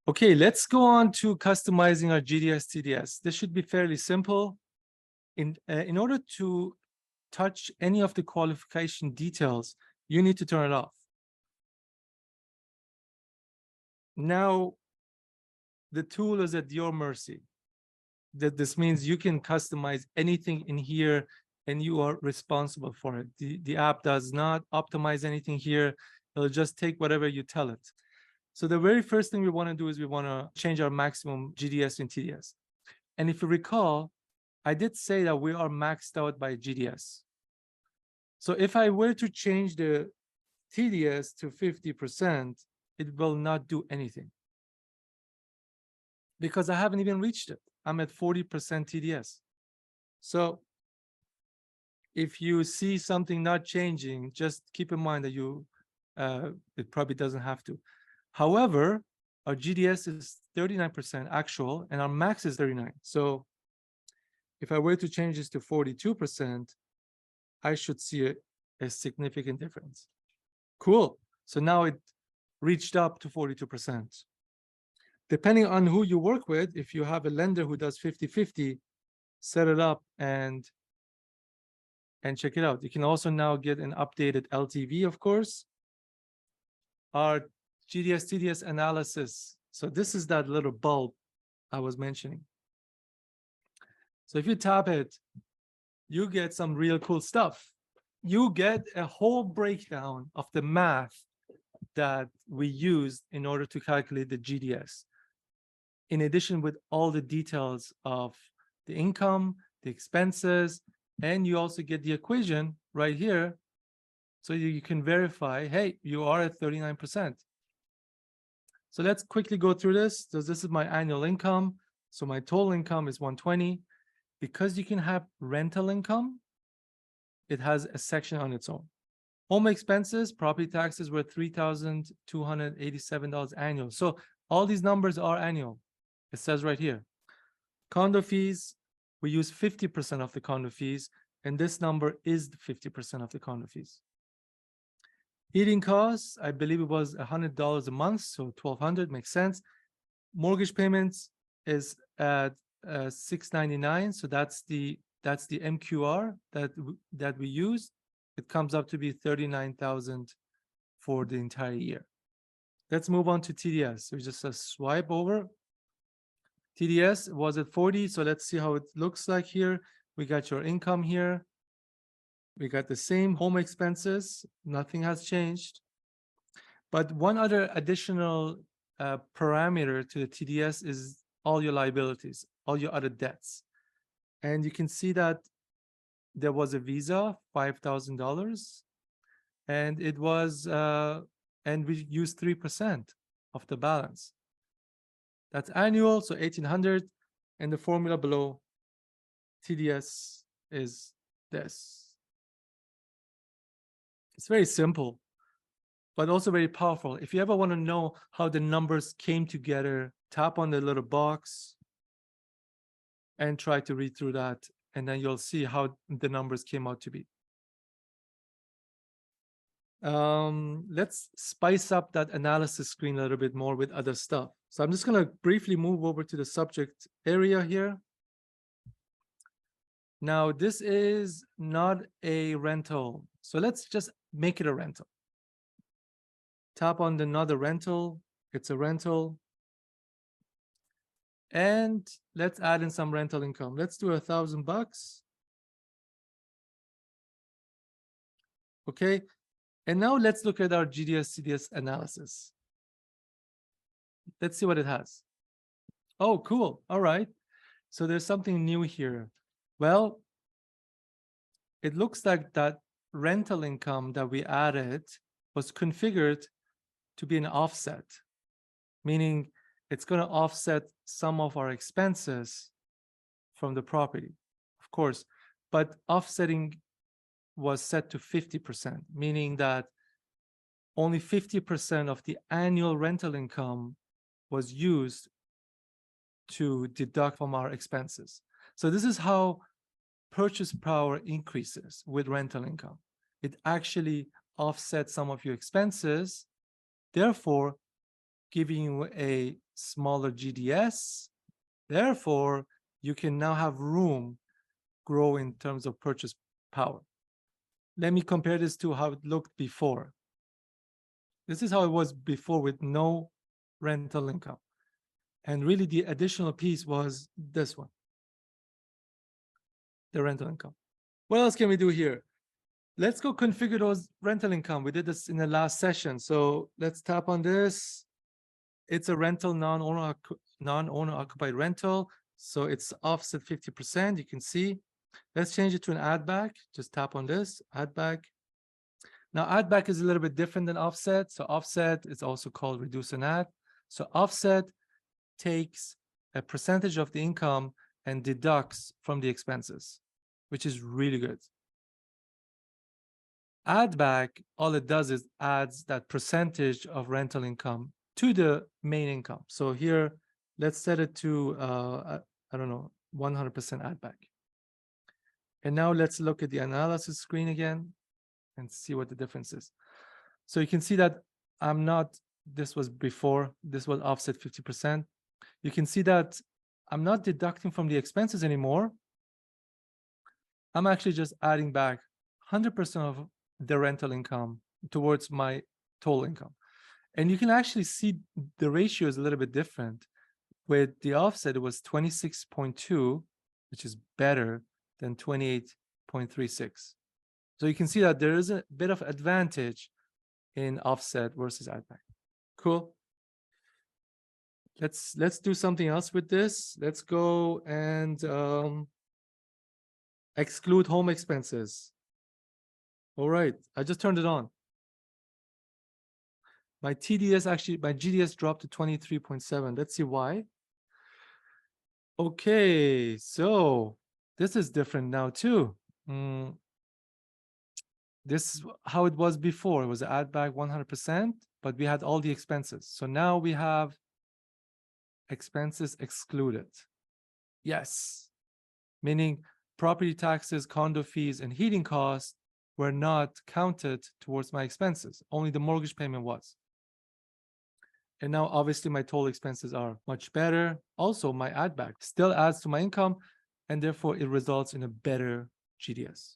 Okay, let's go on to customizing our GDS TDS. This should be fairly simple. In order to touch any of the qualification details, you need to turn it off. Now, the tool is at your mercy. This means you can customize anything in here and you are responsible for it. The app does not optimize anything here. It'll just take whatever you tell it. So the very first thing we want to do is we want to change our maximum GDS and TDS. And if you recall, I did say that we are maxed out by GDS. So if I were to change the TDS to 50%, it will not do anything because I haven't even reached it. I'm at 40% TDS. So if you see something not changing, just keep in mind that it probably doesn't have to. However, our GDS is 39% actual and our max is 39. So if I were to change this to 42%, I should see a significant difference. Cool. So now it reached up to 42%. Depending on who you work with, if you have a lender who does 50-50, set it up and check it out. You can also now get an updated LTV, of course. Our GDS TDS analysis. So this is that little bulb I was mentioning. So if you tap it, you get some real cool stuff. You get a whole breakdown of the math that we used in order to calculate the GDS. In addition, with all the details of the income, the expenses, and you also get the equation right here. So you can verify, hey, you are at 39%. So let's quickly go through this. So this is my annual income. So my total income is 120. Because you can have rental income, it has a section on its own. Home expenses, property taxes were $3,287 annual. So all these numbers are annual. It says right here. Condo fees, we use 50% of the condo fees, and this number is 50% of the condo fees. Heating costs, I believe it was $100 a month, so $1,200 makes sense. Mortgage payments is at $699, so that's the MQR that we use. It comes up to be $39,000 for the entire year. Let's move on to TDS. So just a swipe over. TDS was at 40, so let's see how it looks like here. We got your income here. We got the same home expenses. Nothing has changed. But one other additional parameter to the TDS is all your liabilities, all your other debts. And you can see that there was a Visa, $5,000, and it was, and we used 3% of the balance. That's annual, so 1,800, and the formula below TDS is this. It's very simple, but also very powerful. If you ever want to know how the numbers came together, tap on the little box and try to read through that, and then you'll see how the numbers came out to be. Let's spice up that analysis screen a little bit more with other stuff. So I'm just going to briefly move over to the subject area here. Now, this is not a rental. So let's just make it a rental. Tap on the not a rental. It's a rental. And let's add in some rental income. Let's do $1,000. Okay. And now let's look at our GDS TDS analysis. Let's see what it has. Oh, cool. All right. So there's something new here. Well, it looks like that rental income that we added was configured to be an offset, meaning it's going to offset some of our expenses from the property, of course, but offsetting was set to 50%, meaning that only 50% of the annual rental income was used to deduct from our expenses. So this is how purchase power increases with rental income. It actually offsets some of your expenses. Therefore, giving you a smaller GDS. Therefore, you can now have room grow in terms of purchase power. Let me compare this to how it looked before. This is how it was before with no rental income. And really the additional piece was this one, the rental income. What else can we do here? Let's go configure those rental income. We did this in the last session. So let's tap on this. It's a rental non-owner occupied rental. So it's offset 50%. You can see. Let's change it to an add back. Just tap on this, add back. Now add back is a little bit different than offset. So offset is also called reduce and add. So offset takes a percentage of the income and deducts from the expenses, which is really good. Add back, all it does is adds that percentage of rental income to the main income. So here, let's set it to, I don't know, 100% add back. And now let's look at the analysis screen again and see what the difference is. So you can see that I'm not, this was before, this was offset 50%. You can see that I'm not deducting from the expenses anymore. I'm actually just adding back 100% of the rental income towards my total income. And you can actually see the ratio is a little bit different. With the offset, it was 26.2, which is better than 28.36. So you can see that there is a bit of advantage in offset versus add back. Cool. Let's do something else with this. Let's go and exclude home expenses. All right, I just turned it on. My TDS actually, my GDS dropped to 23.7. Let's see why. Okay, so this is different now too. This is how it was before. It was add back 100%, but we had all the expenses. So now we have expenses excluded. Yes, meaning property taxes, condo fees, and heating costs were not counted towards my expenses. Only the mortgage payment was. And now obviously my total expenses are much better. Also, my add back still adds to my income, and therefore it results in a better GDS.